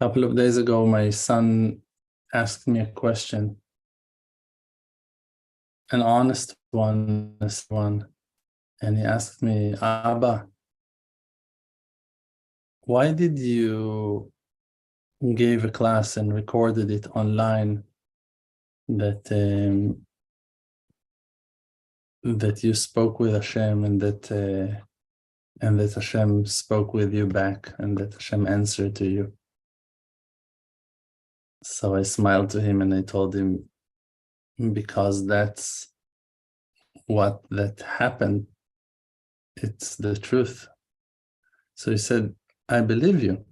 couple of days ago, my son asked me a question, an honest one, and he asked me, Abba, why did you give a class and recorded it online that you spoke with Hashem and that Hashem spoke with you back and that Hashem answered to you? So I smiled to him and I told him, because that's what that happened. It's the truth. So he said, I believe you,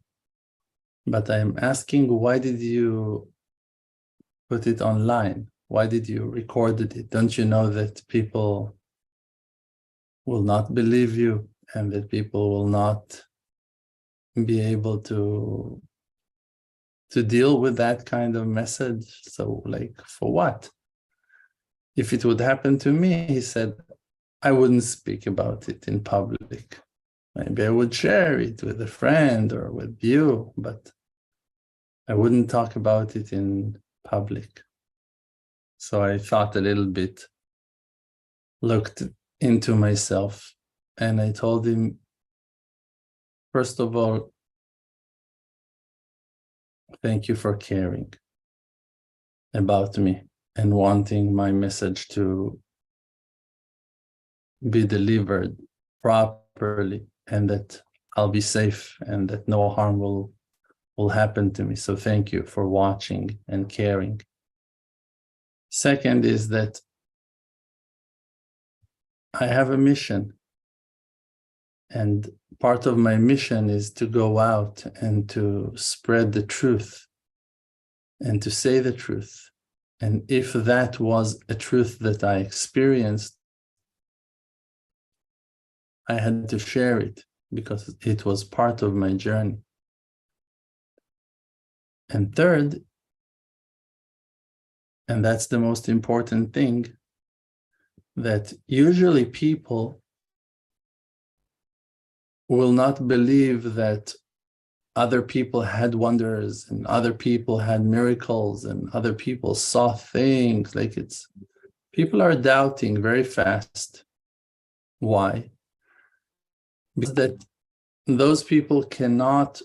but I'm asking, why did you put it online? Why did you record it? Don't you know that people will not believe you and that people will not be able to deal with that kind of message? So for what? If it would happen to me, he said, I wouldn't speak about it in public. Maybe I would share it with a friend or with you, but I wouldn't talk about it in public. So I thought a little bit, looked into myself, and I told him, first of all, thank you for caring about me and wanting my message to be delivered properly and that I'll be safe and that no harm will happen to me. So thank you for watching and caring. Second is that I have a mission, and part of my mission is to go out and to spread the truth and to say the truth. And if that was a truth that I experienced, I had to share it because it was part of my journey. And third, and that's the most important thing, that usually people will not believe that other people had wonders and other people had miracles and other people saw things. People are doubting very fast. Why? Because that those people cannot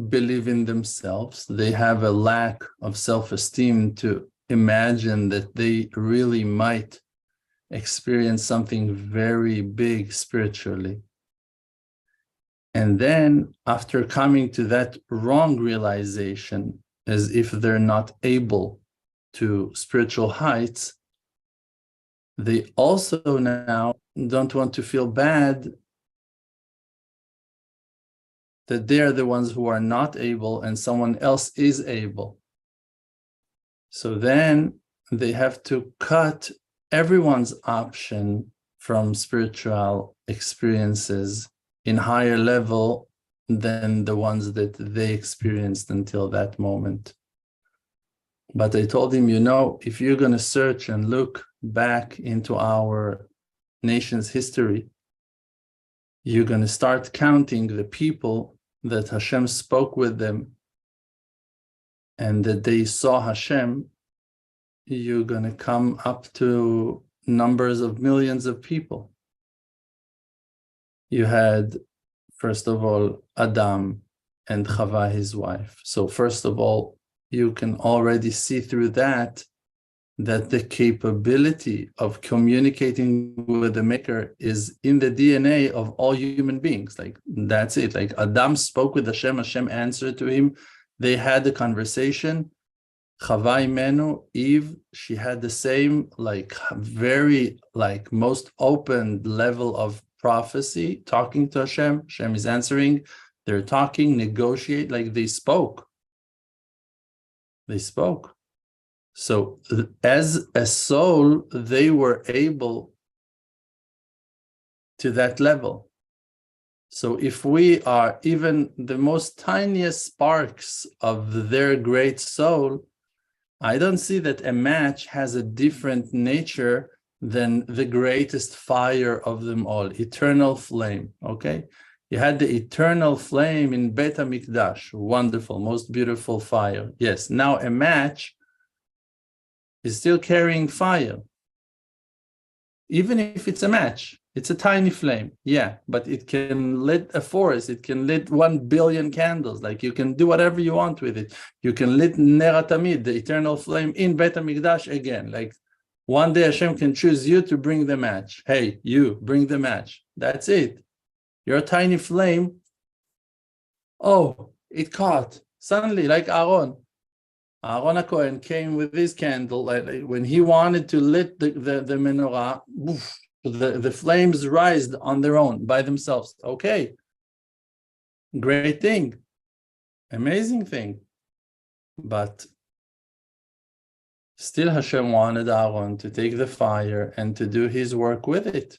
believe in themselves. They have a lack of self-esteem to imagine that they really might experience something very big spiritually. And then after coming to that wrong realization, as if they're not able to spiritual heights, they also now don't want to feel bad that they are the ones who are not able and someone else is able. So then they have to cut everyone's option from spiritual experiences in higher level than the ones that they experienced until that moment. But I told him, if you're going to search and look back into our nation's history, you're going to start counting the people that Hashem spoke with them and that they saw Hashem. You're going to come up to numbers of millions of people. You had, first of all, Adam and Chava, his wife. So first of all, you can already see through that the capability of communicating with the Maker is in the DNA of all human beings. That's it. Adam spoke with Hashem, Hashem answered to him. They had the conversation. Chava Imenu, Eve, she had the same, very, most open level of prophecy, talking to Hashem. Hashem is answering. They're talking, negotiate, they spoke. They spoke. So as a soul, they were able to that level. So if we are even the most tiniest sparks of their great soul, I don't see that a match has a different nature than the greatest fire of them all, eternal flame, okay? You had the eternal flame in Bet HaMikdash, wonderful, most beautiful fire. Yes, now a match is still carrying fire. Even if it's a match, it's a tiny flame, yeah, but it can lit a forest, it can lit 1 billion candles, like you can do whatever you want with it. You can lit Ner HaTamid, the eternal flame in Bet HaMikdash again, like one day Hashem can choose you to bring the match. Hey, you, bring the match. That's it. You're a tiny flame. Oh, it caught. Suddenly, like Aaron HaKohen came with his candle. Like when he wanted to lit the menorah, woof, the flames rised on their own, by themselves. Okay. Great thing. Amazing thing. But still Hashem wanted Aaron to take the fire and to do his work with it.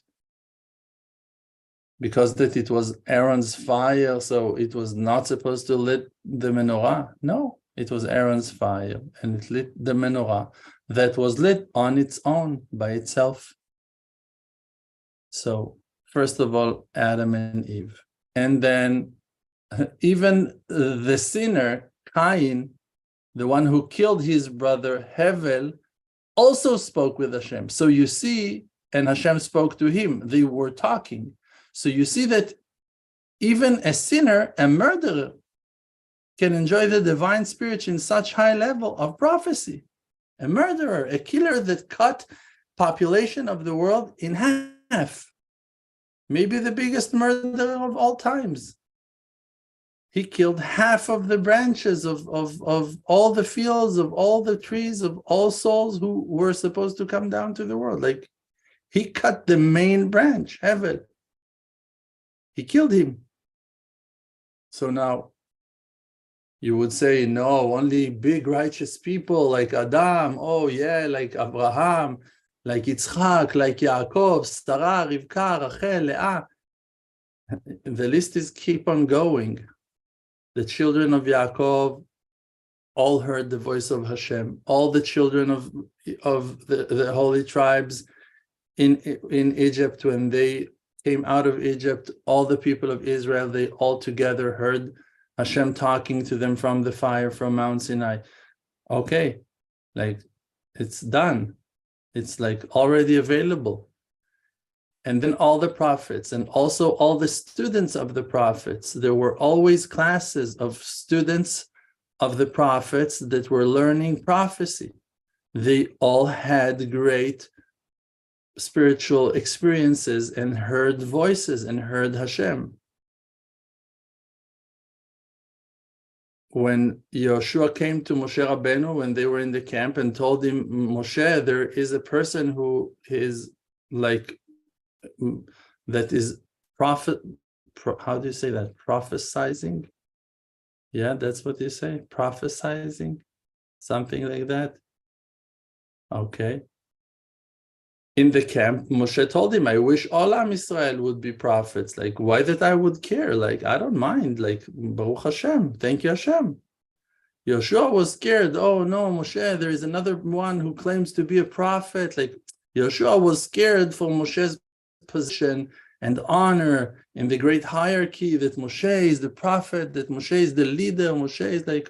Because that it was Aaron's fire, so it was not supposed to lit the menorah. No, it was Aaron's fire, and it lit the menorah that was lit on its own, by itself. So, first of all, Adam and Eve. And then even the sinner, Cain, the one who killed his brother Hevel, also spoke with Hashem. So you see, and Hashem spoke to him, they were talking. So you see that even a sinner, a murderer, can enjoy the divine spirit in such high level of prophecy. A murderer, a killer that cut population of the world in half. Maybe the biggest murderer of all times. He killed half of the branches of all the fields, of all the trees, of all souls who were supposed to come down to the world. Like, he cut the main branch, Hevel. He killed him. So now, you would say, no, only big righteous people like Adam, oh yeah, like Abraham, like Yitzchak, like Yaakov, Sarah, Rivka, Rachel, Leah. The list is keep on going. The children of Yaakov all heard the voice of Hashem. All the children of the holy tribes in Egypt, when they came out of Egypt, all the people of Israel, they all together heard Hashem talking to them from the fire from Mount Sinai. Okay, like it's done. It's like already available. And then all the prophets and also all the students of the prophets. There were always classes of students of the prophets that were learning prophecy. They all had great spiritual experiences and heard voices and heard Hashem. When Yoshua came to Moshe Rabbeinu when they were in the camp and told him, Moshe, there is a person who is like, that is how do you say that? Prophesizing? Yeah, that's what you say, prophesizing, something like that. Okay. In the camp, Moshe told him, I wish all Am Israel would be prophets. Like, why that I would care? Like, I don't mind. Like, Baruch Hashem. Thank you, Hashem. Yoshua was scared. Oh, no, Moshe, there is another one who claims to be a prophet. Like, Yoshua was scared for Moshe's position and honor in the great hierarchy, that Moshe is the prophet, that Moshe is the leader. Moshe is like...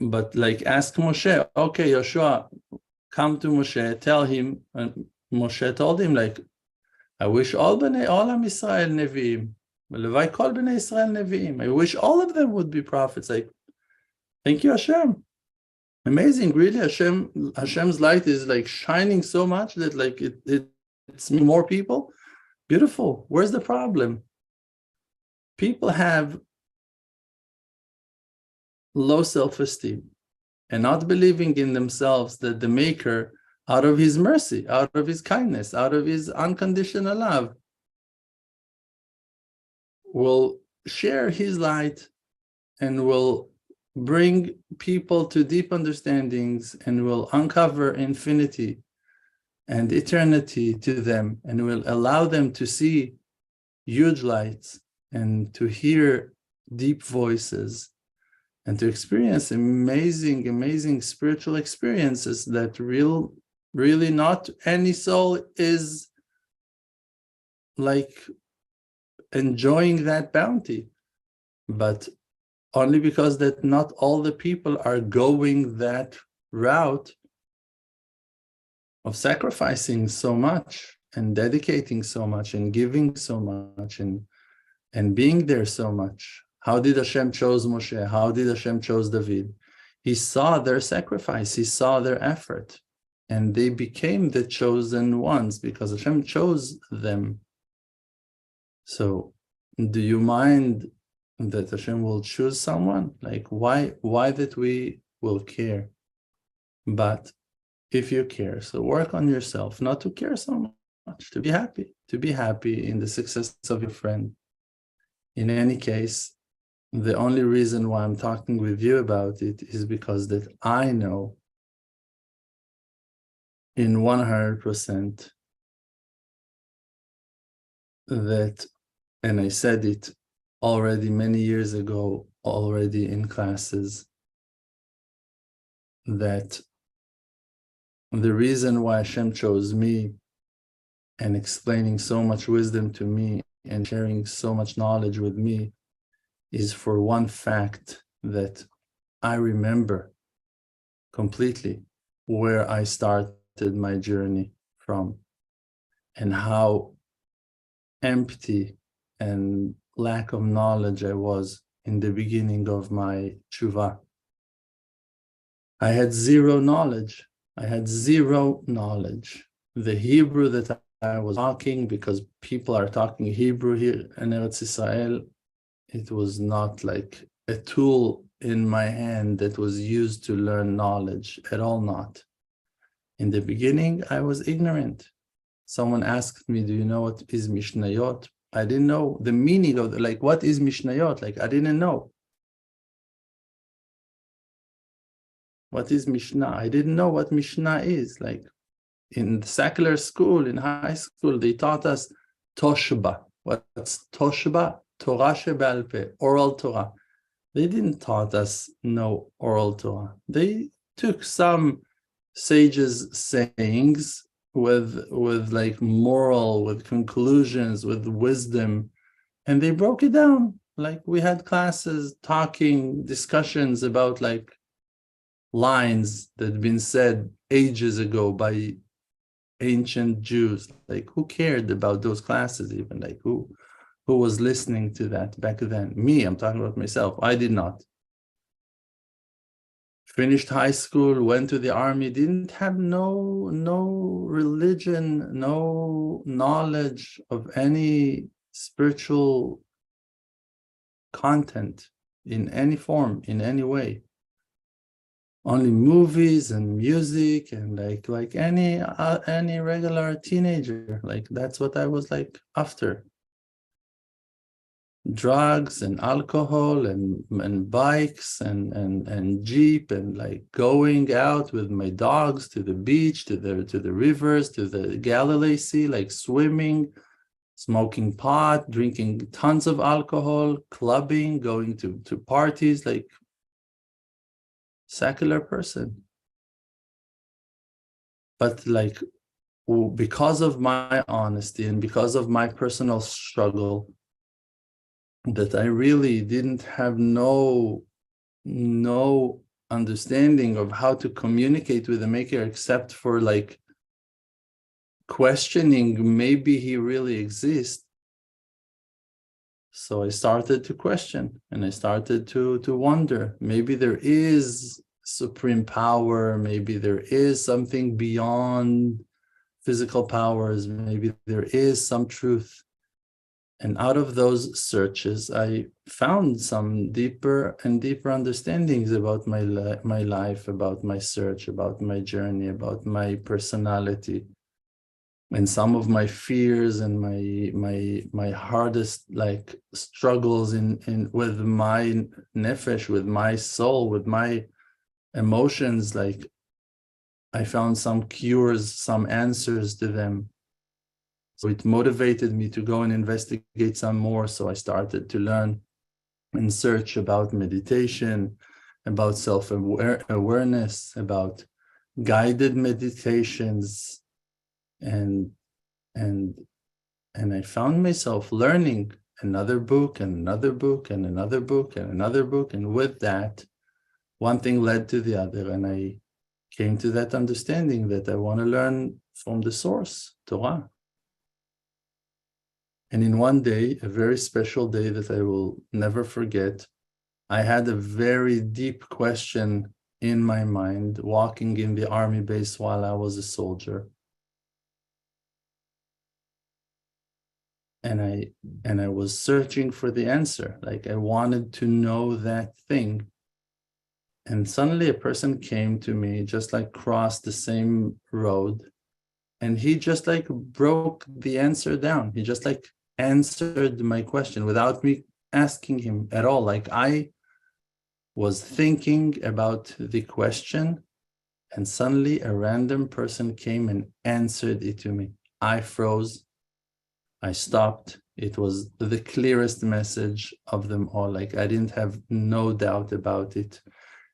But, like, ask Moshe, okay, Yoshua, come to Moshe, tell him, and Moshe told him, like, I wish all Am Israel Nevi'im. Levai kol Bnei Israel Nevi'im. I wish all of them would be prophets. Like, thank you, Hashem. Amazing, really. Hashem's light is like shining so much that like it's more people. Beautiful. Where's the problem? People have low self-esteem and not believing in themselves that the Maker, out of his mercy, out of his kindness, out of his unconditional love, will share his light and will bring people to deep understandings and will uncover infinity and eternity to them and will allow them to see huge lights and to hear deep voices and to experience amazing spiritual experiences that really not any soul is like enjoying that bounty, but only because that not all the people are going that route of sacrificing so much and dedicating so much and giving so much and being there so much. How did Hashem chose Moshe? How did Hashem chose David? He saw their sacrifice, he saw their effort, and they became the chosen ones because Hashem chose them. So, do you mind that Hashem will choose someone? Like, why that we will care? But if you care, so work on yourself, not to care so much, to be happy in the success of your friend. In any case, the only reason why I'm talking with you about it is because that I know in 100% that, and I said it already many years ago, already in classes, that the reason why Hashem chose me and explaining so much wisdom to me and sharing so much knowledge with me is for one fact that I remember completely where I started my journey from and how empty and lack of knowledge I was in the beginning of my tshuva. I had zero knowledge. The Hebrew that I was talking, because people are talking Hebrew here in Eretz Israel, it was not like a tool in my hand that was used to learn knowledge at all, not. In the beginning, I was ignorant. Someone asked me, do you know what is Mishnayot? I didn't know the meaning of what is Mishnayot? I didn't know. What is Mishnah? I didn't know what Mishnah is. In the secular school, in high school, they taught us Toshba. What's Toshba? Torah shebe'al peh, oral Torah. They didn't taught us no oral Torah. They took some sages' sayings with moral, with conclusions, with wisdom, and they broke it down. We had classes, discussions about lines that had been said ages ago by ancient Jews. Who cared about those classes even? Who was listening to that back then? Me, I'm talking about myself. I did not. Finished high school, went to the army, didn't have no religion, no knowledge of any spiritual content in any form, in any way. Only movies and music and like any regular teenager. That's what I was after. Drugs and alcohol and bikes and Jeep and going out with my dogs to the beach, to the rivers, to the Galilee Sea, swimming, smoking pot, drinking tons of alcohol, clubbing, going to parties, secular person. But because of my honesty and because of my personal struggle, that I really didn't have no understanding of how to communicate with the Maker except for questioning maybe he really exists. So I started to question and I started to wonder, maybe there is supreme power, maybe there is something beyond physical powers, maybe there is some truth. And out of those searches, I found some deeper and deeper understandings about my life, about my search, about my journey, about my personality, and some of my fears and my hardest struggles in with my nefesh, with my soul, with my emotions. I found some cures, some answers to them. So it motivated me to go and investigate some more. So I started to learn and search about meditation, about self-awareness, about guided meditations, and I found myself learning another book and another book and another book and another book. And with that, one thing led to the other. And I came to that understanding that I want to learn from the source, Torah. And in one day, a very special day that I will never forget, I had a very deep question in my mind, walking in the army base while I was a soldier. And I was searching for the answer. Like, I wanted to know that thing. And suddenly a person came to me, just like crossed the same road. And he just like broke the answer down. He just like answered my question without me asking him at all. Like, I was thinking about the question, and suddenly a random person came and answered it to me. I froze. I stopped. It was the clearest message of them all. Like, I didn't have no doubt about it.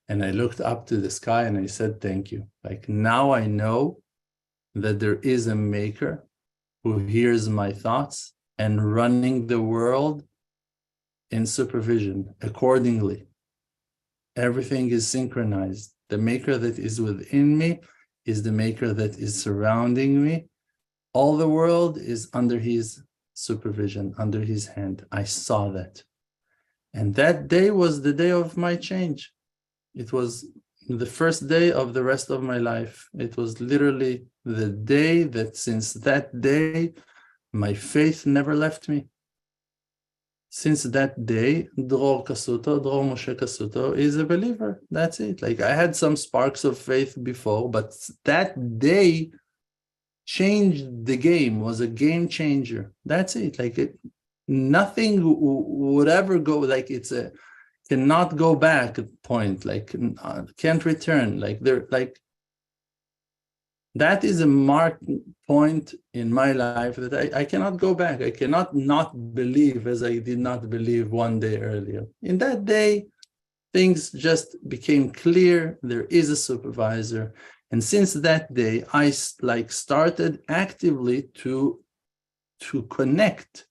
And I looked up to the sky and I said, thank you. Like, now I know that there is a maker who hears my thoughts and running the world in supervision accordingly. Everything is synchronized. The maker that is within me is the maker that is surrounding me. All the world is under his supervision, under his hand. I saw that. And that day was the day of my change. It was the first day of the rest of my life. It was literally the day that since that day, my faith never left me. Since that day, Dror Moshe Kasuto is a believer. That's it. Like, I had some sparks of faith before, but that day changed the game, was a game changer. That's it. Like, nothing would ever go, like, it's a cannot go back point, like, can't return. Like, there, like, that is a mark point in my life that I cannot go back. I cannot not believe as I did not believe one day earlier. In that day, things just became clear. There is a supervisor. And since that day, I like started actively to connect,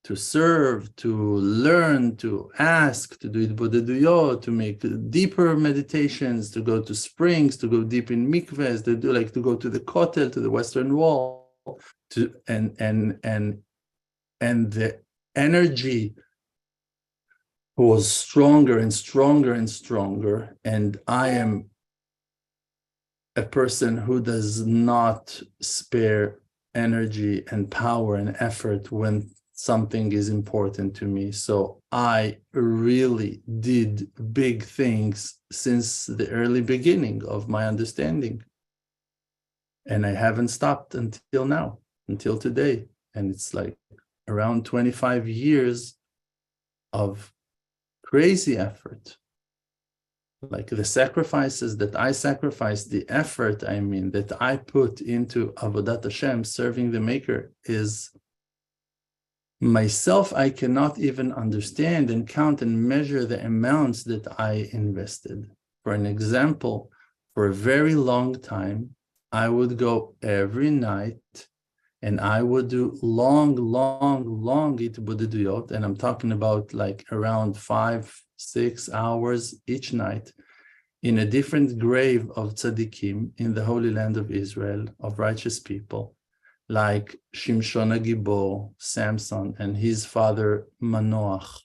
to serve, to learn, to ask, to do itbodeduyot, to make deeper meditations, to go to springs, to go deep in mikvahs, to go to the kotel, to the Western Wall, and the energy was stronger and stronger and stronger. And I am a person who does not spare energy and power and effort when something is important to me. So I really did big things since the early beginning of my understanding. And I haven't stopped until now, until today. And it's like around 25 years of crazy effort. Like, the sacrifices that I sacrificed, the effort, that I put into Avodat Hashem, serving the Maker, is myself, I cannot even understand and count and measure the amounts that I invested. For an example, for a very long time, I would go every night and I would do long itbodeduyot, and I'm talking about like around 5-6 hours each night in a different grave of tzaddikim in the Holy Land of Israel, of righteous people, like Shimshon HaGibor, Samson, and his father Manoach.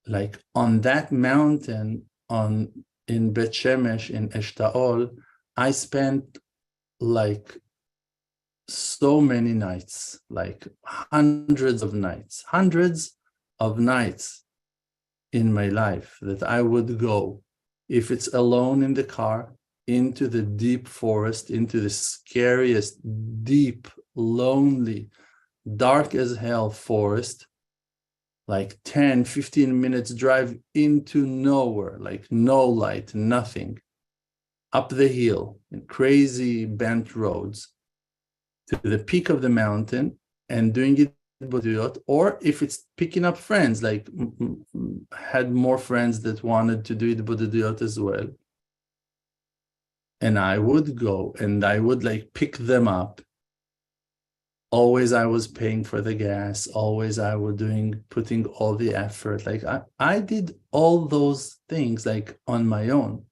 Like, on that mountain in Bet Shemesh, in Eshtaol, I spent like so many nights, like hundreds of nights in my life, that I would go, if it's alone in the car, into the deep forest, into the scariest, deep, lonely, dark as hell forest, like 10-15 minutes drive into nowhere, like no light, nothing, up the hill in crazy bent roads to the peak of the mountain and doing it, or if it's picking up friends, like had more friends that wanted to do it as well. And I would go and I would like pick them up always I was paying for the gas, always I was putting all the effort. Like I did all those things like on my own.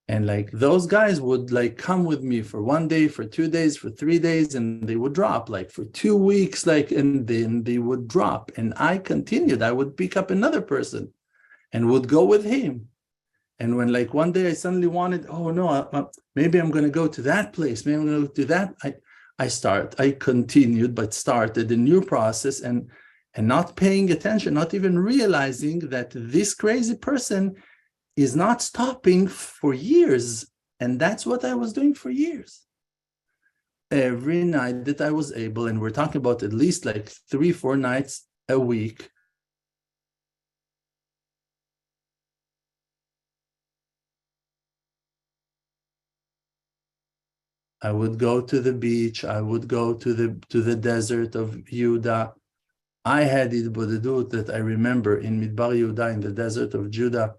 And like those guys would like come with me for 1 day, for 2 days, for 3 days, and they would drop like for 2 weeks, like, and then they would drop. And I continued. I would pick up another person and would go with him. And when like one day I suddenly wanted, oh no, maybe I'm going to go to that place. Maybe I'm going to go to that. I continued, but started a new process and not paying attention, not even realizing that this crazy person is not stopping for years. And that's what I was doing for years. Every night that I was able, and we're talking about at least like 3-4 nights a week, I would go to the beach. I would go to the desert of Yehuda. I had Idbodedut that I remember in Midbar Yehuda, in the desert of Judah.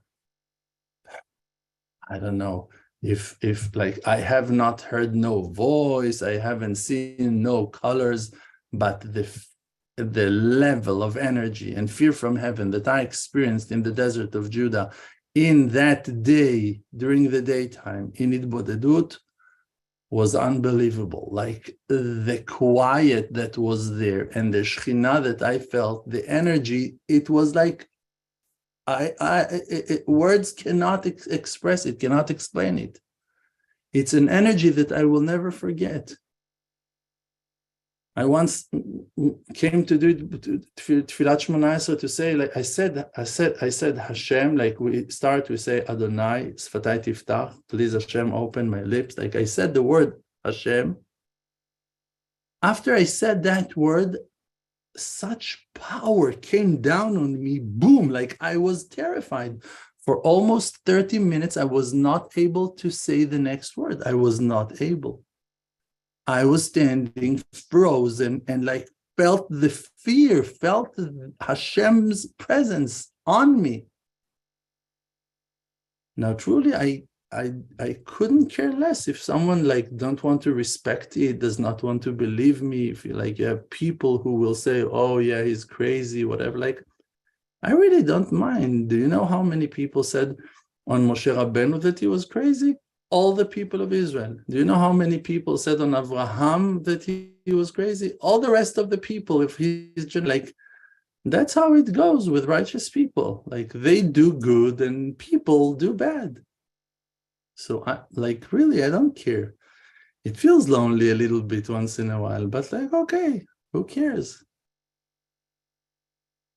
I don't know if like I have not heard no voice, I haven't seen no colors, but the level of energy and fear from heaven that I experienced in the desert of Judah in that day, during the daytime, in Idbodedut, was unbelievable. Like the quiet that was there and the Shekhinah that I felt, the energy, it was like words cannot express it, cannot explain it. It's an energy that I will never forget. I once came to do Tfilat Shmona Esrei to say, like I said Hashem, like we say Adonai, Sfatai Tiftach, please Hashem, open my lips. Like I said the word Hashem. After I said that word, such power came down on me, boom, like I was terrified. For almost 30 minutes, I was not able to say the next word. I was not able. I was standing frozen and like felt the fear, felt Hashem's presence on me. Now, truly, I couldn't care less if someone like don't want to respect it, does not want to believe me. If you like, you have people who will say, "Oh yeah, he's crazy," whatever. Like, I really don't mind. Do you know how many people said on Moshe Rabbeinu that he was crazy? All the people of Israel. Do you know how many people said on Abraham that he was crazy? All the rest of the people, if he's just like, that's how it goes with righteous people. Like they do good and people do bad. So I don't care. It feels lonely a little bit once in a while, but like, okay, who cares?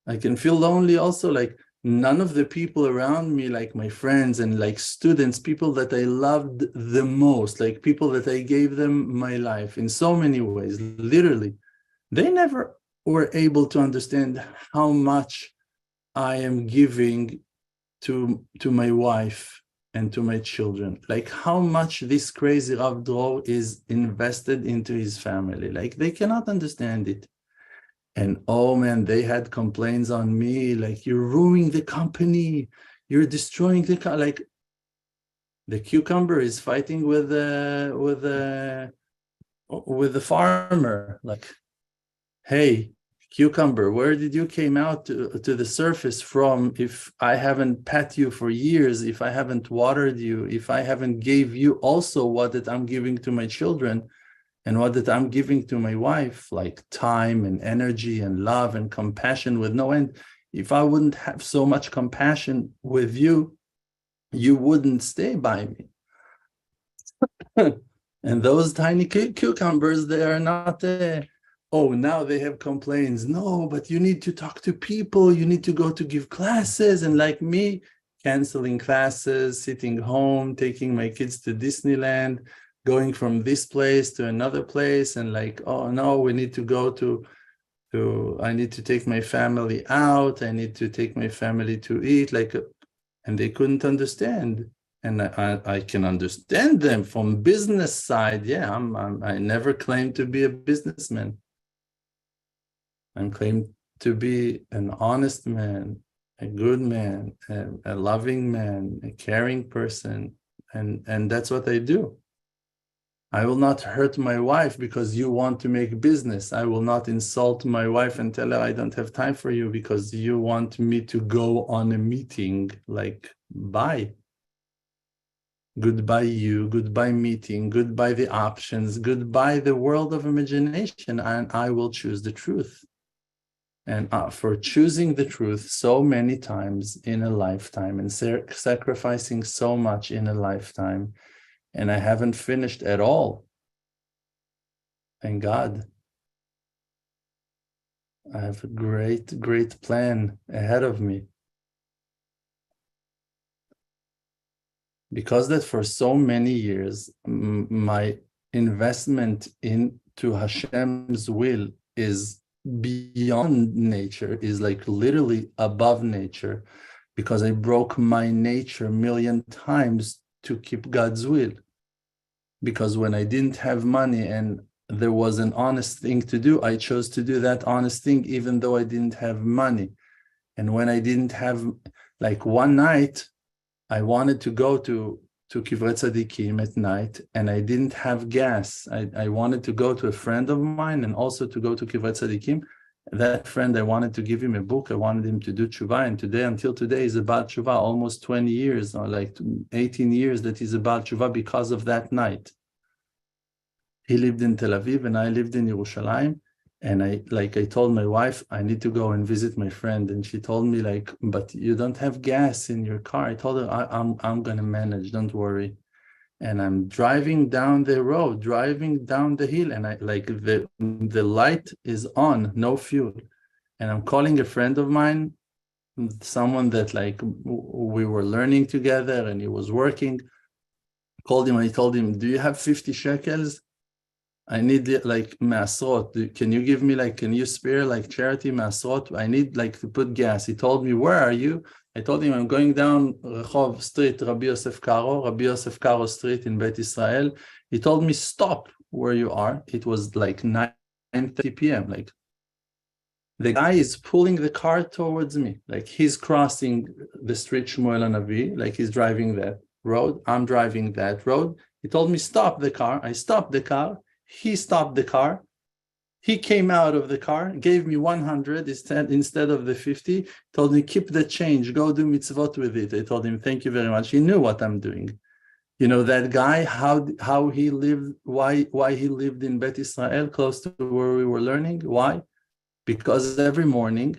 I can feel lonely also, like none of the people around me, like my friends and like students, people that I loved the most, like people that I gave them my life in so many ways, literally, they never were able to understand how much I am giving to my wife and to my children, like how much this crazy Rav Dror is invested into his family. Like they cannot understand it. And oh man, they had complaints on me, like you're ruining the company, you're destroying like the cucumber is fighting with the farmer. Like, hey, cucumber, where did you came out to the surface from? If I haven't pet you for years, if I haven't watered you, if I haven't gave you also what that I'm giving to my children, and what that I'm giving to my wife, like time and energy and love and compassion with no end. If I wouldn't have so much compassion with you, you wouldn't stay by me. And those tiny cucumbers, they are not, oh, now they have complaints. No, but you need to talk to people. You need to go to give classes. And like me, canceling classes, sitting home, taking my kids to Disneyland, going from this place to another place, and like, oh no, we need to go to I need to take my family out, I need to take my family to eat, like, and they couldn't understand. And I can understand them from business side. Yeah, I never claimed to be a businessman. I'm claimed to be an honest man, a good man, a loving man, a caring person, and that's what I do. I will not hurt my wife because you want to make business. I will not insult my wife and tell her I don't have time for you because you want me to go on a meeting. Like, bye. Goodbye you, goodbye meeting, goodbye the options, goodbye the world of imagination, and I will choose the truth. And for choosing the truth so many times in a lifetime and sacrificing so much in a lifetime, and I haven't finished at all. Thank God. I have a great, great plan ahead of me. Because that for so many years, my investment into Hashem's will is beyond nature, is like literally above nature, because I broke my nature 1,000,000 times to keep God's will. Because when I didn't have money and there was an honest thing to do, I chose to do that honest thing, even though I didn't have money. And when I didn't have, like one night, I wanted to go to Kivrei Tzadikim at night, and I didn't have gas. I wanted to go to a friend of mine and also to go to Kivrei Tzadikim. That friend, I wanted to give him a book. I wanted him to do tshuva, and today, until today, is about tshuva, almost 20 years, or like 18 years that he's about tshuva because of that night. He lived in Tel Aviv and I lived in Yerushalayim. And I told my wife, I need to go and visit my friend. And she told me, like, but you don't have gas in your car. I told her, I'm going to manage, don't worry. And I'm driving down the road, driving down the hill, and the light is on, no fuel. And I'm calling a friend of mine, someone that like we were learning together and he was working. I told him, do you have 50 shekels? I need like masrot. Can you give me can you spare like charity masrot? I need like to put gas. He told me, where are you? I told him, I'm going down Rehov Street, Rabbi Yosef Karo Street in Beit Israel. He told me, stop where you are. It was like 9:30 p.m. Like the guy is pulling the car towards me. Like he's crossing the street Shmuel Hanavi, like he's driving that road. I'm driving that road. He told me, stop the car. I stopped the car. He stopped the car. He came out of the car, gave me 100 instead of the 50, told me, keep the change, go do mitzvot with it. I told him, thank you very much. He knew what I'm doing. You know, that guy, how he lived, why he lived in Bet Israel, close to where we were learning. Why? Because every morning,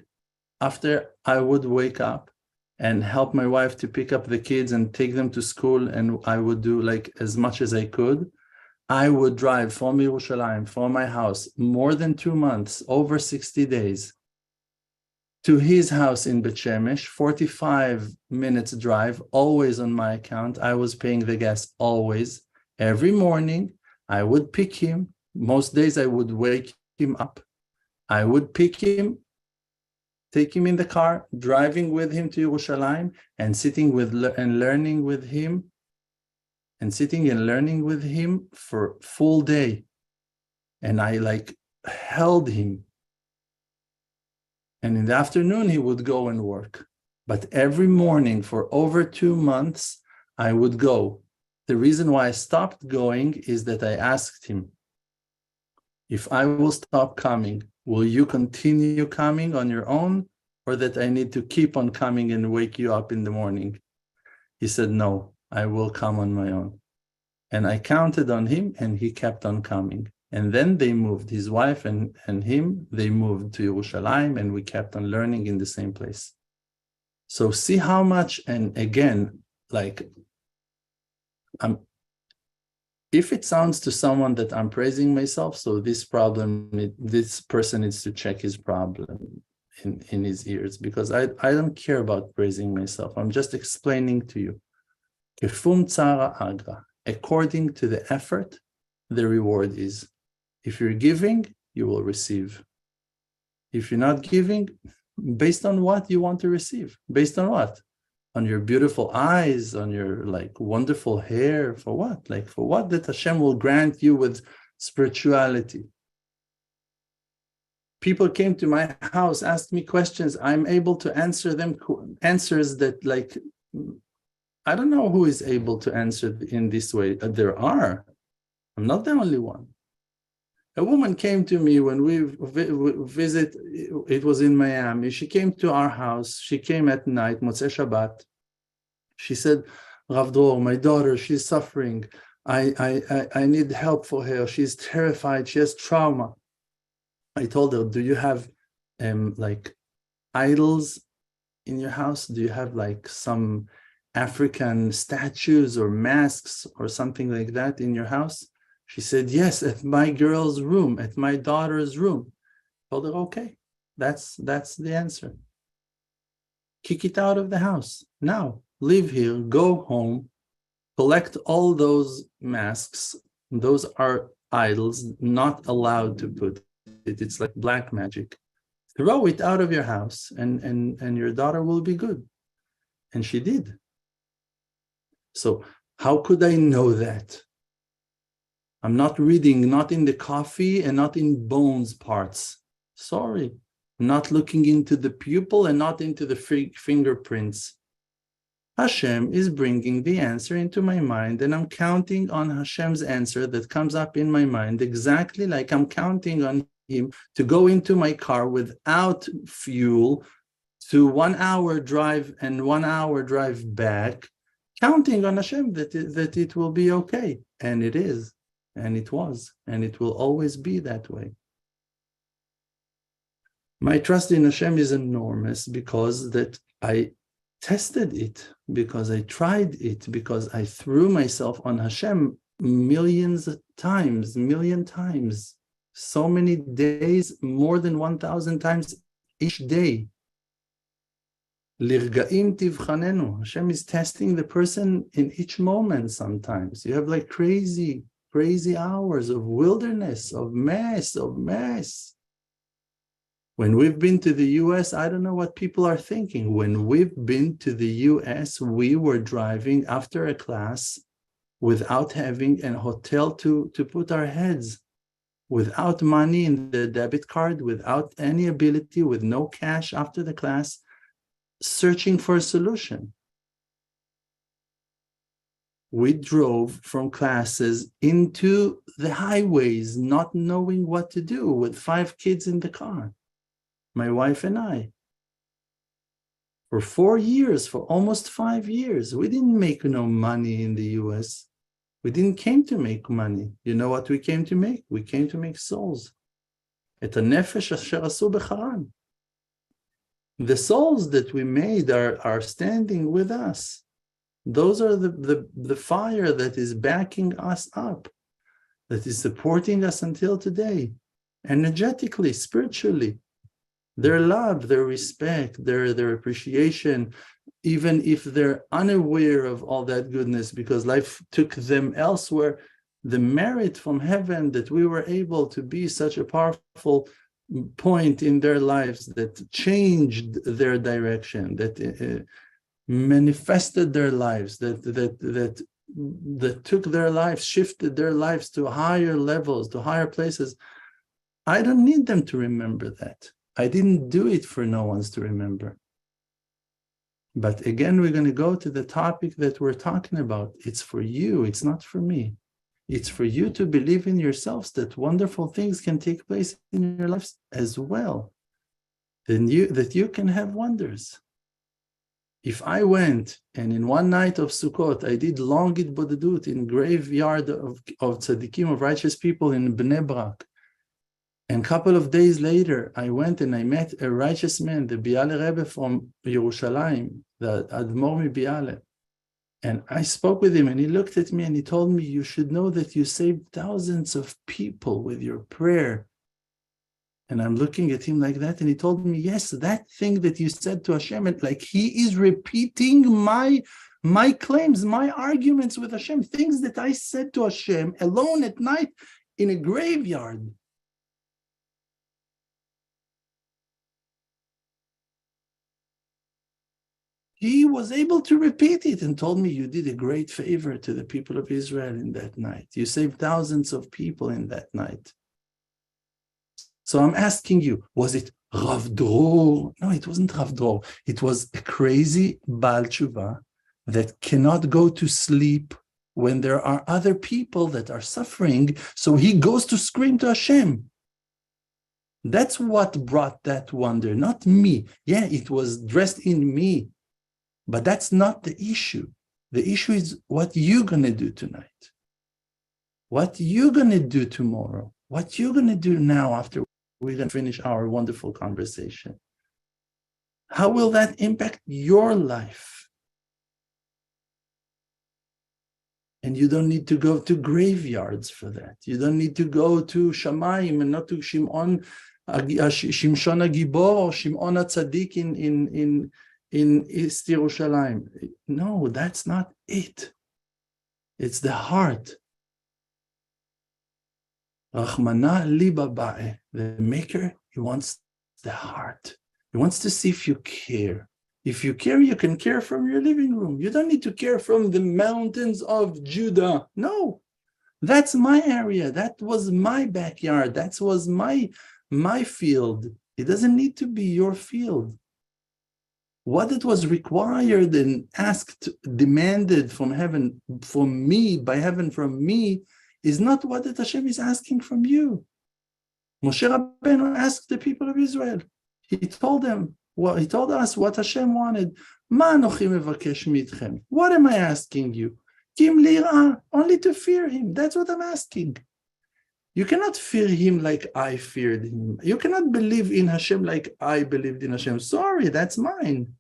after I would wake up and help my wife to pick up the kids and take them to school, and I would do like as much as I could, I would drive from Yerushalayim, from my house, more than 2 months, over 60 days, to his house in Bet Shemesh, 45 minutes drive, always on my account. I was paying the gas always. Every morning, I would pick him. Most days, I would wake him up. I would pick him, take him in the car, driving with him to Yerushalayim, and sitting and learning with him. And sitting and learning with him for full day. And I held him. And in the afternoon, he would go and work. But every morning for over 2 months, I would go. The reason why I stopped going is that I asked him, if I will stop coming, will you continue coming on your own, or that I need to keep on coming and wake you up in the morning? He said, no. I will come on my own. And I counted on him, and he kept on coming. And then they moved, his wife and him, they moved to Yerushalayim, and we kept on learning in the same place. So see how much, and again, if it sounds to someone that I'm praising myself, so this person needs to check his problem in his ears, because I don't care about praising myself. I'm just explaining to you. Kefum tzara agra. According to the effort, the reward is. If you're giving, you will receive. If you're not giving, based on what you want to receive? Based on what? On your beautiful eyes, on your wonderful hair, for what? For what that Hashem will grant you with spirituality? People came to my house, asked me questions. I'm able to answer them answers that I don't know who is able to answer in this way. There are, I'm not the only one. A woman came to me when we visit, it was in Miami. She came to our house. She came at night, Motzei Shabbat. She said, Rav Dror, my daughter, she's suffering. I need help for her. She's terrified. She has trauma. I told her, do you have like idols in your house? Do you have like some African statues or masks or something like that in your house? She said, yes, at my girl's room, at my daughter's room. I told her, okay, that's the answer. Kick it out of the house. Now, live here, go home, collect all those masks. Those are idols, not allowed to put it. It's like black magic. Throw it out of your house and your daughter will be good. And she did. So how could I know that? I'm not reading, not in the coffee and not in bones parts. Sorry. I'm not looking into the pupil and not into the fingerprints. Hashem is bringing the answer into my mind, and I'm counting on Hashem's answer that comes up in my mind, exactly like I'm counting on him to go into my car without fuel to 1 hour drive and 1 hour drive back, counting on Hashem that it will be okay. And it is. And it was, and it will always be that way. My trust in Hashem is enormous because that I tested it, because I tried it, because I threw myself on Hashem million times, so many days, more than 1,000 times each day. Lirga'im tivchanenu. Hashem is testing the person in each moment sometimes. You have like crazy hours of wilderness, of mess. When we've been to the US, I don't know what people are thinking. When we've been to the US, we were driving after a class without having a hotel to put our heads, without money in the debit card, without any ability, with no cash after the class, searching for a solution. We drove from classes into the highways, not knowing what to do, with 5 kids in the car, my wife and I. For 4 years, for almost 5 years, we didn't make no money in the US. We didn't came to make money. You know what we came to make? We came to make souls. Et hanefesh asher asu becharan. The souls that we made are standing with us. Those are the fire that is backing us up, that is supporting us until today, energetically, spiritually. Their love, their respect, their appreciation, even if they're unaware of all that goodness because life took them elsewhere, the merit from heaven that we were able to be such a powerful point in their lives that changed their direction, that manifested their lives, that took their lives, shifted their lives to higher levels, to higher places. I don't need them to remember that. I didn't do it for no one's to remember. But again, we're going to go to the topic that we're talking about. It's for you. It's not for me. It's for you to believe in yourselves that wonderful things can take place in your lives as well. That you can have wonders. If I went and in one night of Sukkot, I did long itbodedut in graveyard of tzaddikim, of righteous people in Bnei Brak, and a couple of days later, I went and I met a righteous man, the Biale Rebbe from Yerushalayim, the Admor Biale. And I spoke with him and he looked at me and he told me, you should know that you saved thousands of people with your prayer. And I'm looking at him like that, and he told me, yes, that thing that you said to Hashem, and like he is repeating my claims, my arguments with Hashem, things that I said to Hashem alone at night in a graveyard. He was able to repeat it and told me, you did a great favor to the people of Israel in that night. You saved thousands of people in that night. So I'm asking you, was it Rav Dror? No, it wasn't Rav Dror. It was a crazy Baal Tshuva that cannot go to sleep when there are other people that are suffering, so he goes to scream to Hashem. That's what brought that wonder, not me. Yeah, it was dressed in me, but that's not the issue. The issue is what you're going to do tonight, what you're going to do tomorrow, what you're going to do now after we're going to finish our wonderful conversation. How will that impact your life? And you don't need to go to graveyards for that. You don't need to go to Shamayim and not to Shimshon HaGibor or Shimon HaTzadik in East Yerushalayim. No, that's not it. It's the heart. Rachmana liba ba'e. The Maker, he wants the heart. He wants to see if you care. If you care, you can care from your living room. You don't need to care from the mountains of Judah. No, that's my area. That was my backyard. That was my field. It doesn't need to be your field. What it was required and asked, demanded from heaven, from me, by heaven from me, is not what that Hashem is asking from you. Moshe Rabbeinu asked the people of Israel. He told them, well, he told us what Hashem wanted. Ma anochi mevakesh mitchem. What am I asking you? Kim lirah, only to fear him. That's what I'm asking. You cannot fear him like I feared him. You cannot believe in Hashem like I believed in Hashem. Sorry, that's mine.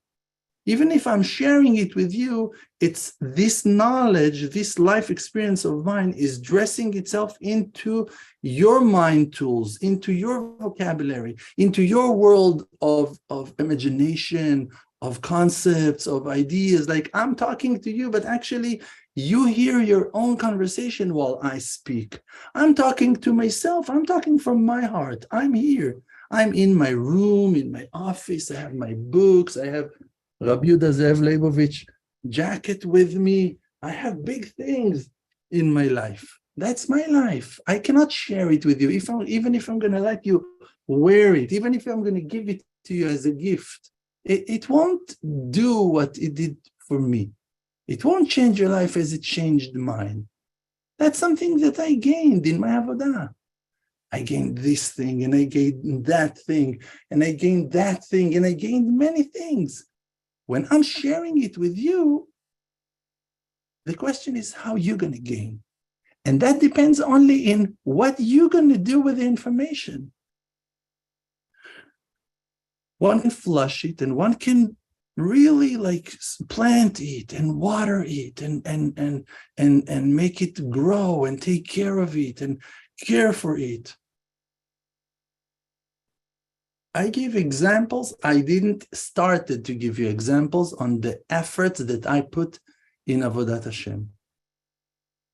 Even if I'm sharing it with you, it's this knowledge, this life experience of mine is dressing itself into your mind tools, into your vocabulary, into your world of imagination, of concepts, of ideas. Like I'm talking to you, but actually you hear your own conversation while I speak. I'm talking to myself. I'm talking from my heart. I'm here. I'm in my room, in my office. I have my books. I have Rabbi Yehuda Zev Leibovich jacket with me. I have big things in my life. That's my life. I cannot share it with you. Even if I'm going to let you wear it, even if I'm going to give it to you as a gift, it won't do what it did for me. It won't change your life as it changed mine. That's something that I gained in my avodah. I gained this thing, and I gained that thing, and I gained that thing, and I gained many things. When I'm sharing it with you, the question is how you're going to gain. And that depends only in what you're going to do with the information. One can flush it, and one can really like plant it and water it and make it grow and take care of it and care for it. I gave examples. I didn't started to give you examples on the efforts that I put in Avodat Hashem.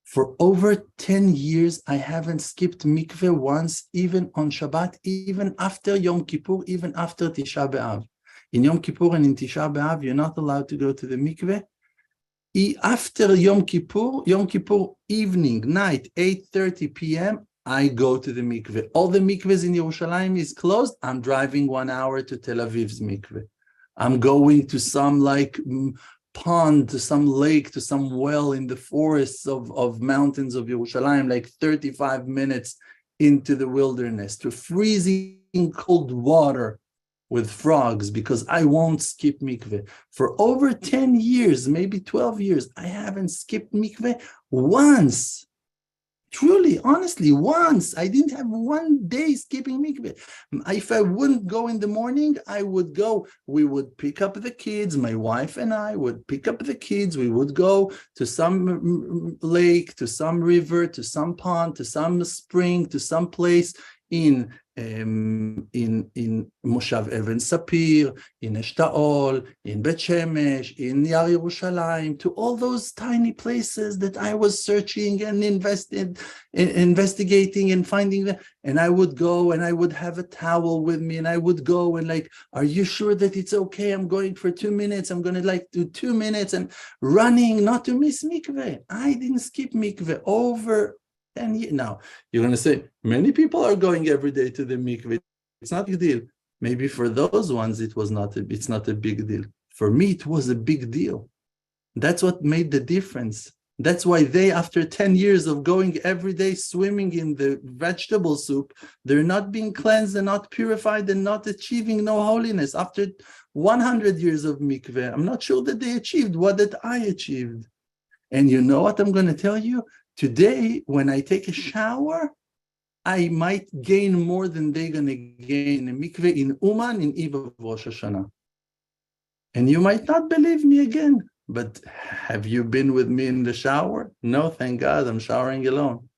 For over 10 years, I haven't skipped mikveh once, even on Shabbat, even after Yom Kippur, even after Tisha B'Av. In Yom Kippur and in Tisha B'Av, you're not allowed to go to the mikveh. After Yom Kippur evening, night, 8:30 p.m., I go to the mikveh. All the mikvehs in Yerushalayim is closed. I'm driving 1 hour to Tel Aviv's mikveh. I'm going to some like pond, to some lake, to some well in the forests of mountains of Yerushalayim, like 35 minutes into the wilderness, to freezing cold water with frogs, because I won't skip mikveh. For over 10 years, maybe 12 years, I haven't skipped mikveh once. Truly, honestly, once. I didn't have 1 day skipping mikveh. If I wouldn't go in the morning, I would go. We would pick up the kids. My wife and I would pick up the kids. We would go to some lake, to some river, to some pond, to some spring, to some place in Moshav Even Sapir, in Eshtaol, in Bet Shemesh, in Yar Yerushalayim, to all those tiny places that I was searching and investigating and finding them. And I would go and I would have a towel with me, and I would go and like, are you sure that it's okay? I'm going for 2 minutes. I'm going to like do 2 minutes and running not to miss mikveh. I didn't skip mikveh over. And now you're going to say, many people are going every day to the mikveh. It's not a big deal. Maybe for those ones, it's not a big deal. For me, it was a big deal. That's what made the difference. That's why they, after 10 years of going every day swimming in the vegetable soup, they're not being cleansed and not purified and not achieving no holiness. After 100 years of mikveh, I'm not sure that they achieved what that I achieved. And you know what I'm going to tell you? Today, when I take a shower, I might gain more than they're going to gain in mikveh, in Uman, in Eve of Rosh Hashanah. And you might not believe me again, but have you been with me in the shower? No, thank God, I'm showering alone.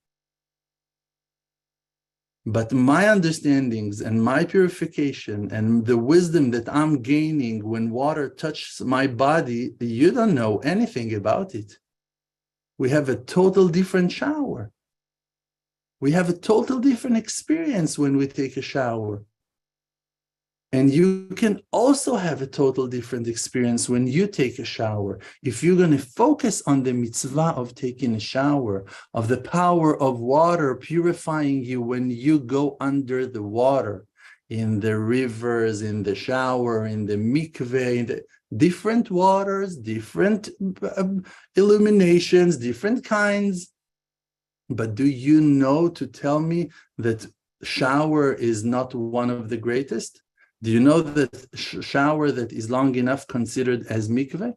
But my understandings and my purification and the wisdom that I'm gaining when water touches my body, you don't know anything about it. We have a total different shower. We have a total different experience when we take a shower. And you can also have a total different experience when you take a shower. If you're going to focus on the mitzvah of taking a shower, of the power of water purifying you when you go under the water, in the rivers, in the shower, in the mikveh, in the different waters, different illuminations, different kinds. But do you know to tell me that shower is not one of the greatest? Do you know that shower that is long enough considered as mikveh?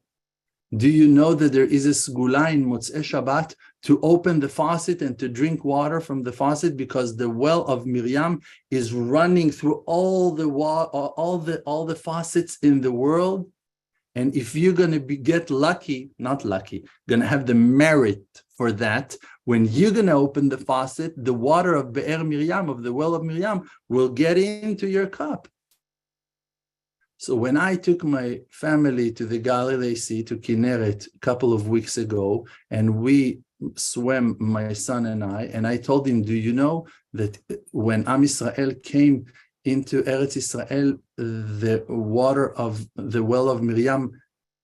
Do you know that there is a segula in Motzei Shabbat to open the faucet and to drink water from the faucet because the well of Miriam is running through all the faucets in the world? And if you're going to get lucky, not lucky, going to have the merit for that, when you're going to open the faucet, the water of Be'er Miriam, of the well of Miriam, will get into your cup. So when I took my family to the Galilee Sea, to Kinneret, a couple of weeks ago, and we swam, my son and I told him, do you know that when Am Yisrael came into Eretz Israel, the water of the well of Miriam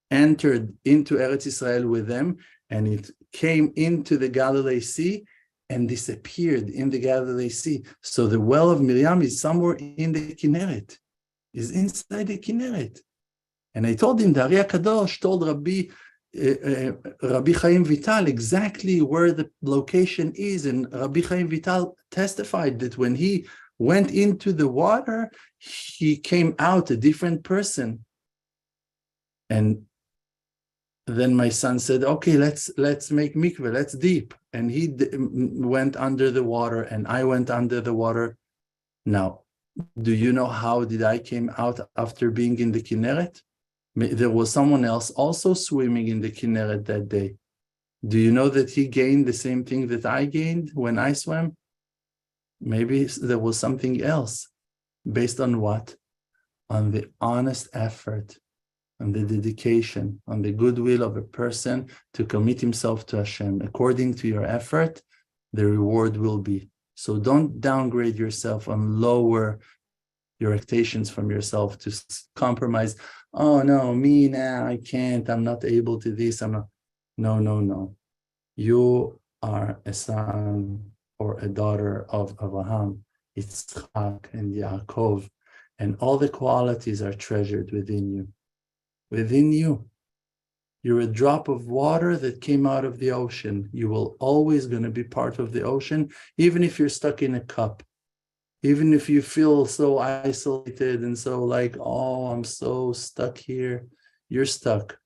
entered into Eretz Israel with them, and it came into the Galilee Sea and disappeared in the Galilee Sea. So the well of Miriam is somewhere in the Kinneret, is inside the Kinneret. And I told him, the Ari HaKadosh told Rabbi Chaim Vital exactly where the location is, and Rabbi Chaim Vital testified that when he went into the water, he came out a different person. And then my son said, okay, let's make mikveh, let's deep. And he went under the water, and I went under the water. Now, do you know how did I came out after being in the Kinneret? There was someone else also swimming in the Kinneret that day. Do you know that he gained the same thing that I gained when I swam? Maybe there was something else. Based on what? On the honest effort, on the dedication, on the goodwill of a person to commit himself to Hashem. According to your effort, the reward will be. So don't downgrade yourself and lower your expectations from yourself to compromise. Oh no, me now, I can't, I'm not able to this, I'm not. No. You are a son or a daughter of Abraham, Yitzchak, and Yaakov, and all the qualities are treasured within you. Within you. You're a drop of water that came out of the ocean. You will always going to be part of the ocean, even if you're stuck in a cup. Even if you feel so isolated and so like, oh, I'm so stuck here. You're stuck,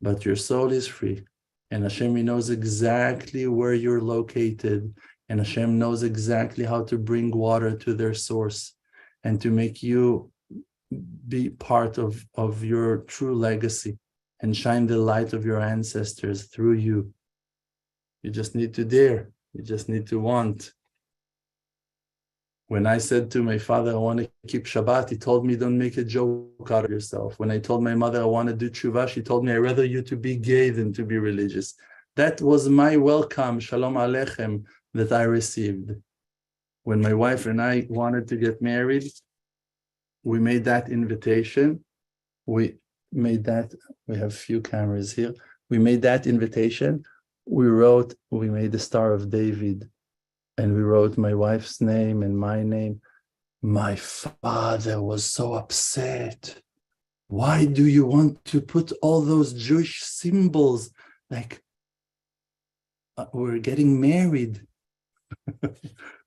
but your soul is free. And Hashem knows exactly where you're located. And Hashem knows exactly how to bring water to their source and to make you be part of your true legacy and shine the light of your ancestors through you. You just need to dare. You just need to want. When I said to my father, I want to keep Shabbat, he told me, don't make a joke out of yourself. When I told my mother I want to do tshuva, she told me, I'd rather you to be gay than to be religious. That was my welcome, Shalom Aleichem, that I received. When my wife and I wanted to get married, we made that invitation. We have few cameras here. We made that invitation. We made the Star of David, and we wrote my wife's name and my name. My father was so upset. Why do you want to put all those Jewish symbols? Like, we're getting married.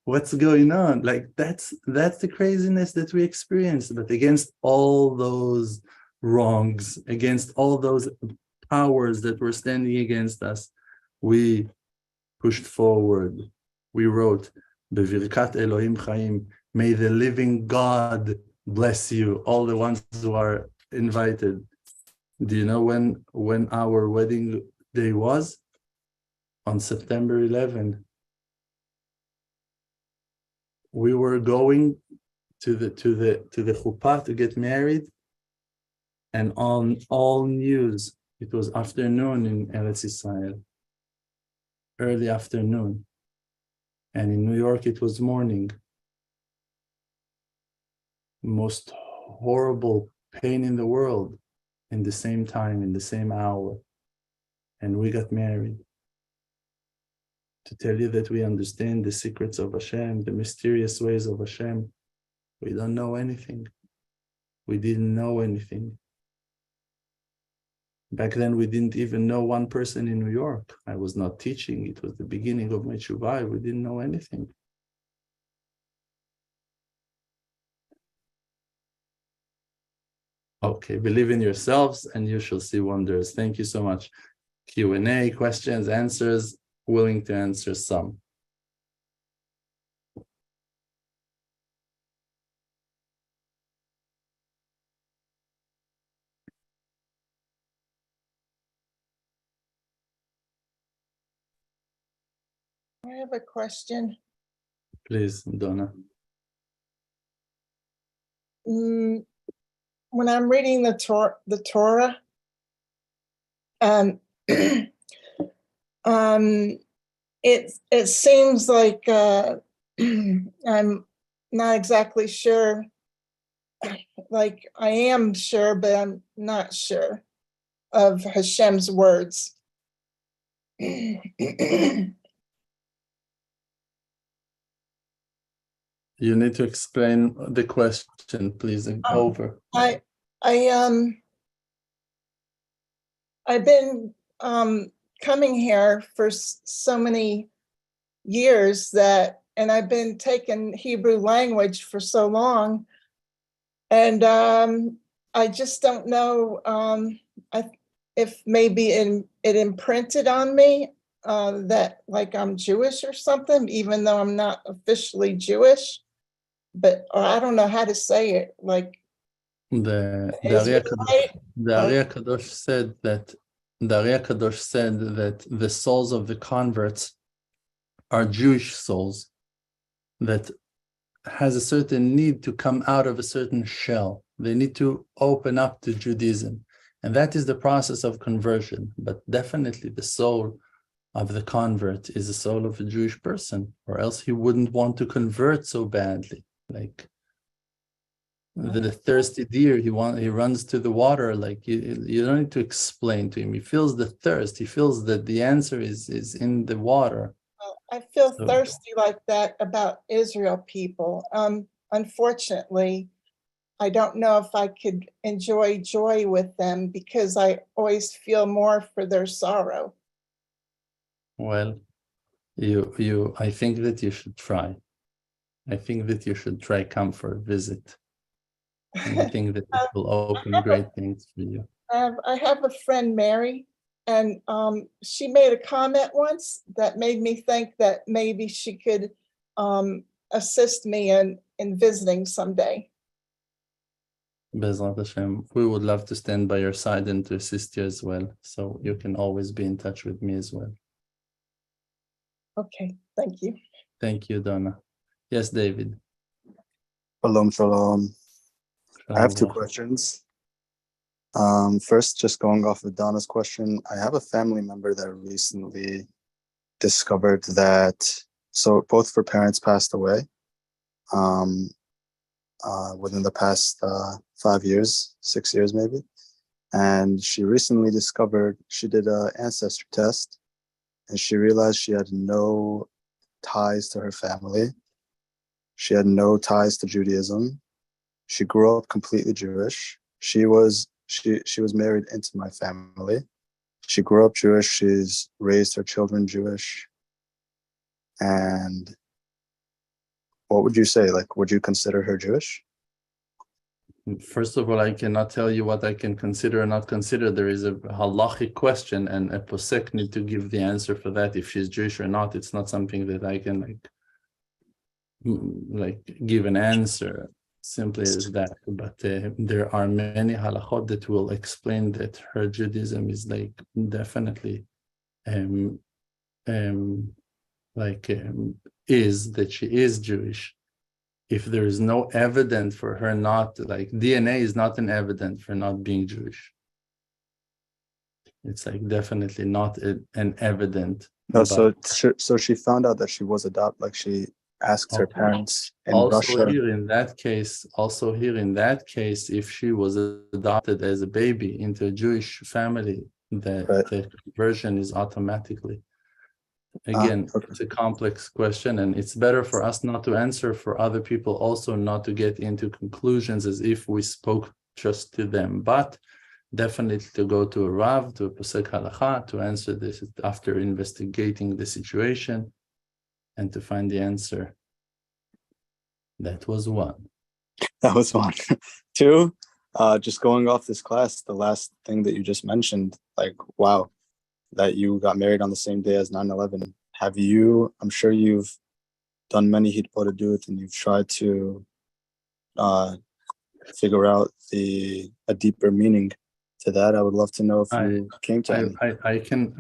What's going on? Like that's the craziness that we experienced. But against all those wrongs, against all those powers that were standing against us, we pushed forward. We wrote, Bevirkat Elohim Chaim, may the living God bless you, all the ones who are invited. Do you know when our wedding day was? On September 11. We were going to the chuppah to get married, and on all news, it was afternoon in Eretz Israel, early afternoon, and in New York it was morning. Most horrible pain in the world, in the same time, in the same hour, and we got married. To tell you that we understand the secrets of Hashem, the mysterious ways of Hashem, we don't know anything. We didn't know anything. Back then, we didn't even know one person in New York. I was not teaching. It was the beginning of my tshuva. We didn't know anything. Okay, believe in yourselves and you shall see wonders. Thank you so much. Q&A, questions, answers. Willing to answer some. I have a question. Please, Donna. When I'm reading the Torah, it seems like I'm not exactly sure. Like I am sure, but I'm not sure of Hashem's words. You need to explain the question, please. Over. I've been coming here for so many years and I've been taking Hebrew language for so long, and I just don't know if maybe it imprinted on me that like I'm Jewish or something, even though I'm not officially Jewish. But I don't know how to say it. Like The Ari Kadosh said that the souls of the converts are Jewish souls that has a certain need to come out of a certain shell. They need to open up to Judaism, and that is the process of conversion. But definitely, the soul of the convert is the soul of a Jewish person, or else he wouldn't want to convert so badly. Like the thirsty deer, he runs to the water. Like you don't need to explain to him. He feels the thirst. He feels that the answer is in the water. I feel thirsty like that about Israel people. Unfortunately, I don't know if I could enjoy joy with them because I always feel more for their sorrow. Well, I think that you should try. I think that you should try come for a visit. And I think that it will open great things for you. I have a friend, Mary, and she made a comment once that made me think that maybe she could assist me in visiting someday. Bezrat Hashem, we would love to stand by your side and to assist you as well. So you can always be in touch with me as well. Okay, thank you. Thank you, Donna. Yes, David. Shalom, shalom. I have two questions. First, just going off of Donna's question, I have a family member that recently discovered that, so both of her parents passed away within the past 5 years, 6 years maybe. And she recently discovered, she did an ancestry test, and she realized she had no ties to her family. She had no ties to Judaism. She grew up completely Jewish. She was married into my family. she grew up Jewish. She's raised her children Jewish. And what would you say? Like, would you consider her Jewish? First of all, I cannot tell you what I can consider or not consider. There is a halachic question, and a posek need to give the answer for that. If she's Jewish or not, it's not something that I can give an answer simply as that. But there are many halachot that will explain that her Judaism is definitely is that she is Jewish. If there is no evidence for her not, DNA is not an evidence for not being Jewish. It's definitely not an evidence. No, so she found out that she was adopted, like she asked her parents in Russia. Here in that case, if she was adopted as a baby into a Jewish family, the conversion is automatically. Again, it's a complex question, and it's better for us not to answer, for other people also not to get into conclusions as if we spoke just to them, but definitely to go to a Rav, to a Posek Halacha, to answer this after investigating the situation and to find the answer. That was one. That was one. Two, just going off this class, the last thing that you just mentioned, wow, that you got married on the same day as 9/11. Have you, I'm sure you've done many hitbodedut and you've tried to figure out a deeper meaning to that. I would love to know if you came to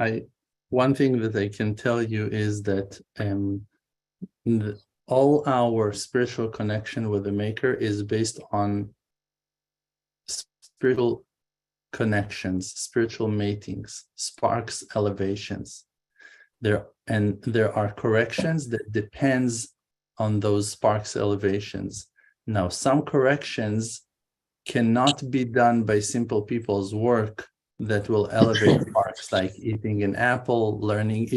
any. One thing that I can tell you is that all our spiritual connection with the Maker is based on spiritual connections, spiritual matings, sparks, elevations. There are corrections that depends on those sparks, elevations. Now, some corrections cannot be done by simple people's work that will elevate sparks, like eating an apple,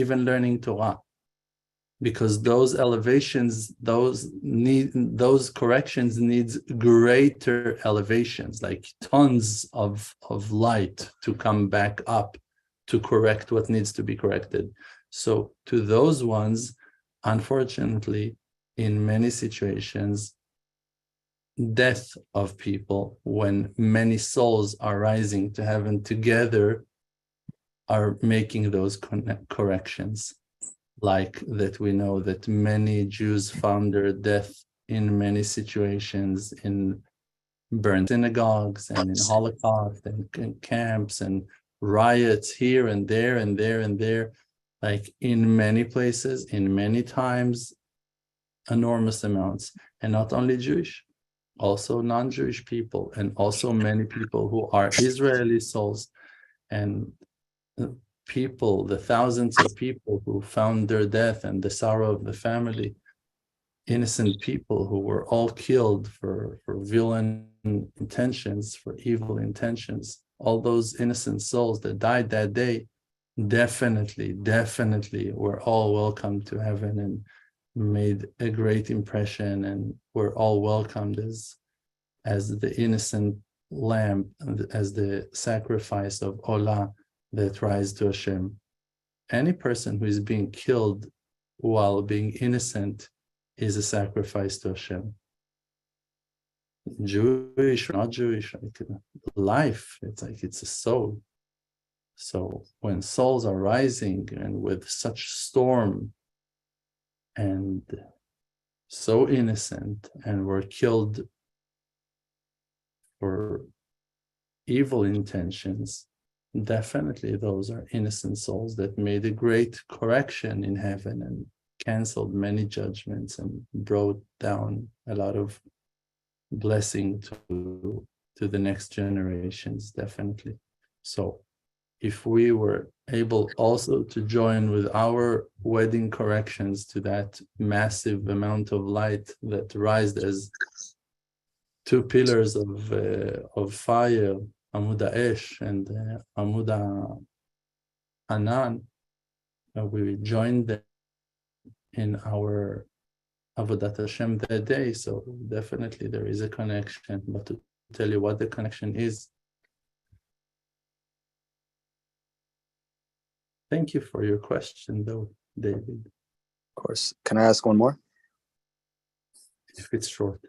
even learning Torah, because those elevations, those corrections needs greater elevations, like tons of light to come back up to correct what needs to be corrected. So to those ones, unfortunately, in many situations, death of people, when many souls are rising to heaven together, are making those corrections. Like that, we know that many Jews found their death in many situations, in burned synagogues and in Holocaust and in camps and riots here and there and there and there, like in many places, in many times, enormous amounts. And not only Jewish, also non-Jewish people, and also many people who are Israeli souls, and people, the thousands of people who found their death and the sorrow of the family, innocent people who were all killed for villain intentions, for evil intentions. All those innocent souls that died that day, definitely were all welcome to heaven and made a great impression, and were all welcomed as the innocent lamb, as the sacrifice of Olah that rise to Hashem. Any person who is being killed while being innocent is a sacrifice to Hashem. Jewish or not Jewish, life, it's a soul. So when souls are rising and with such storm and so innocent and were killed for evil intentions, definitely those are innocent souls that made a great correction in heaven and canceled many judgments and brought down a lot of blessing to the next generations, definitely. So if we were able also to join with our wedding corrections to that massive amount of light that rised as two pillars of fire, Amuda Esh and Amuda Anan, we joined them in our Avodat Hashem that day. So definitely there is a connection, but to tell you what the connection is, Thank you for your question, though, David. Of course. Can I ask one more? If it's short.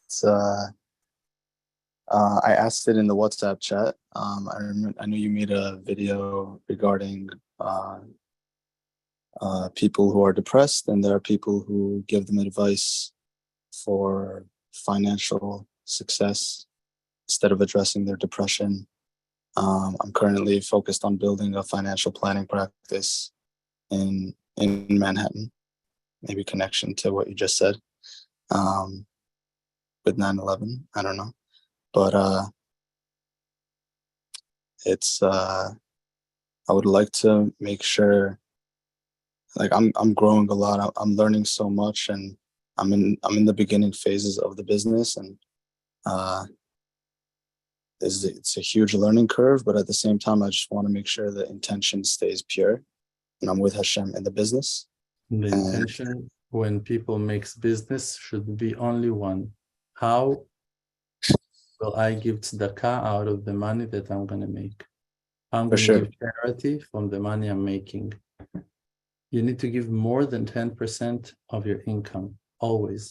It's I asked it in the WhatsApp chat. I know you made a video regarding people who are depressed, and there are people who give them advice for financial success instead of addressing their depression. I'm currently focused on building a financial planning practice in Manhattan, maybe connection to what you just said with 9/11. I don't know, but it's I would like to make sure, like I'm growing a lot. I'm learning so much, and I'm in the beginning phases of the business, and it's a huge learning curve. But at the same time, I just want to make sure the intention stays pure, and I'm with Hashem in the business. The intention when people makes business should be only one. How will I give tzedakah out of the money that I'm going to make? I'm going to give charity from the money I'm making. You need to give more than 10% of your income, always.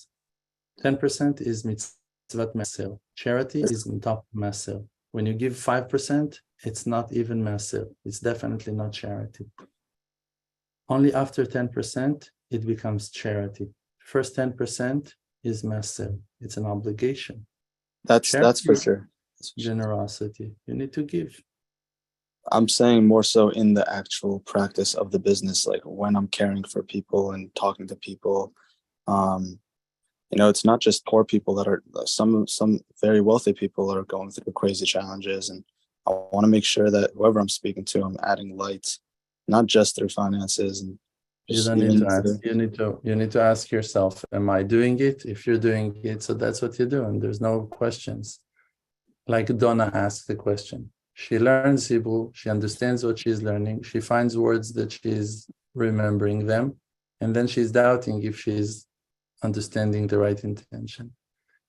10% is mitzvat maser. Charity is on top of maser. When you give 5%, it's not even maser. It's definitely not charity. Only after 10%, it becomes charity. First 10% is maser. It's an obligation. That's for sure. Generosity. You need to give. I'm saying more so in the actual practice of the business, like when I'm caring for people and talking to people. It's not just poor people that are, some very wealthy people are going through crazy challenges, and I want to make sure that whoever I'm speaking to, I'm adding light, not just through finances. And you don't need to ask. You need to ask yourself, am I doing it? If you're doing it, so that's what you're doing. There's no questions. Like Donna asked the question. She learns Hebrew. She understands what she's learning. She finds words that she's remembering them. And then she's doubting if she's understanding the right intention.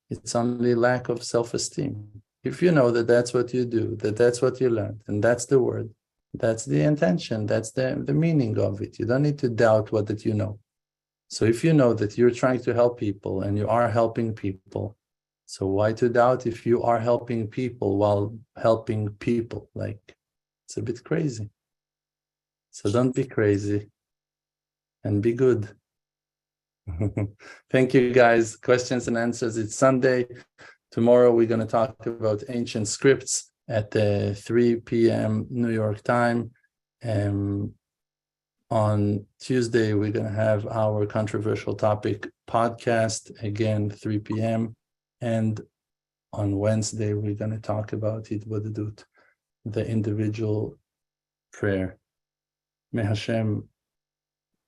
It's only lack of self-esteem. If you know that that's what you do, that that's what you learned, and that's the word, that's the intention, that's the meaning of it. You don't need to doubt what that you know. So if you know that you're trying to help people and you are helping people, so why to doubt if you are helping people while helping people? Like, it's a bit crazy. So don't be crazy and be good. Thank you, guys. Questions and answers. It's Sunday. Tomorrow we're going to talk about ancient scripts at 3 p.m. New York time. On Tuesday, we're going to have our controversial topic podcast, again, 3 p.m. And on Wednesday, we're going to talk about Hitbodedut, the individual prayer. May Hashem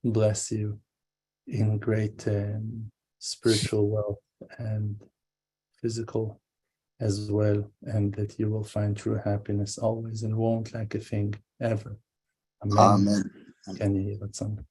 bless you in great spiritual wealth and physical as well, and that you will find true happiness always and won't lack a thing ever. Amen. Amen. Can you hear that song?